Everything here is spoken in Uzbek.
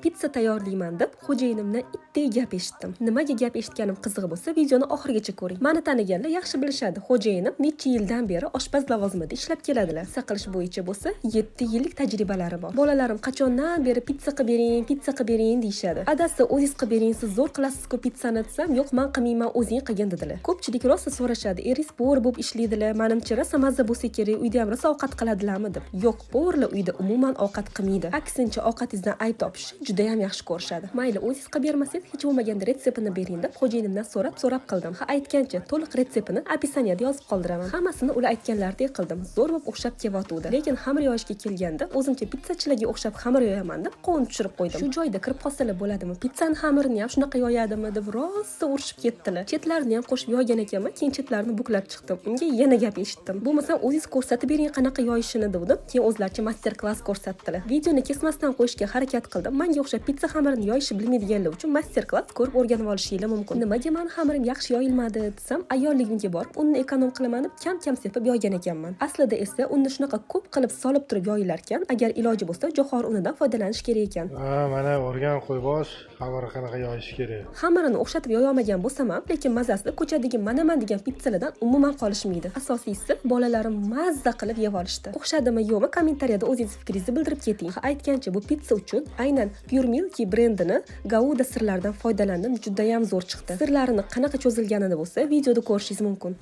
Pizza tayyorlayman deb xo'jayinimdan itdek gap eshitdim. Nimaga gap eshitganim qiziq bo'lsa, videoni oxirigacha ko'ring. Meni taniganlar yaxshi bilishadi. Xo'jayinim necha yildan beri oshpaz lavozimida ishlab keladilar. Pizza qilish bo'yicha bo'lsa, 7 yillik tajribalari bor. Bolalarim qachondan beri pizza qilib bering deyshadi. Adasi o'zingiz qilib bering, siz zo'r qilasiz-ku pizzani desam, yo'q, men qilmayman, o'zing qilgin dedilar. Ko'pchilik rosa so'rashadi, eringiz bo'r bo'lib ishlaydilar, menimcha rosa mazza bo'lsa kerak, uyda ham rosa ovqat qiladilarmi deb. Yo'q, bo'rlar uyda umuman ovqat qilmaydi. Aksincha ovqatingizdan ayb topish juda ham yaxshi ko'rishadi. Mayli, o'zingiz qilib bermasangiz, hech bo'lmaganda retseptini bering deb xo'jayinimdan so'rab qildim. Ha, aytgancha, to'liq retseptini opisaniyada yozib qoldiraman. Hammasini ular aytganlaridek qildim. Zo'r bo'lib o'xshab kelyotdi. Lekin xamir yoyishga kelganda, o'zimcha pizzachilarga o'xshab xamir yoyaman deb qovun tushirib qo'ydim. Shu joyda kirib qolsalar bo'ladimi? Pizzani xamirini ham shunaqa yoyadimi deb rosa urishib ketdilar. Chetlarini ham qo'shib yoygan ekanman, keyin chetlarini buklab chiqdim. Unga yana gap eshitdim. Bo'lmasam o'zingiz ko'rsatib bering qanaqa yoyishini dedim. Keyin o'zlaricha master-klass ko'rsatdilar. Videoni kesmasdan qo'yishga harakat qildim. Menga o'xshab pizza xamirini yoyishni bilmaydiganlar uchun master-klass ko'rib o'rganib olishingiz mumkin. Nimaga men xamirim yaxshi yoyilmadi desam, ayolligimga borib unni ekonom qilaman deb kam-kam sepib yoygan ekanman. Aslida esa unni shunaqa ko'p qilib solib turib yoyilar ekan, agar iloji bo'lsa jo'xori unidan foydalanish kerak ekan. Mana o'rgan qo'ybosh, xamir qanaqa yoyish kerak. Xamirini o'xshatib yoya olmagan bo'lsam ham, lekin mazasida ko'chadagi manaman degan pizzalardan umuman qolishmaydi. Asosiysi bolalarim mazza qilib yeb olishdi. O'xshadimi yo'qmi, kommentariyada o'zingiz fikringizni bildirib keting. Aytgancha, bu pizza uchun aynan Pure Milky brendini Gouda sirlaridan foydalandim, juda ham zo'r chiqdi. Sirlarini qanaqa cho'zilganini bo'lsa, videoda ko'rishingiz mumkin.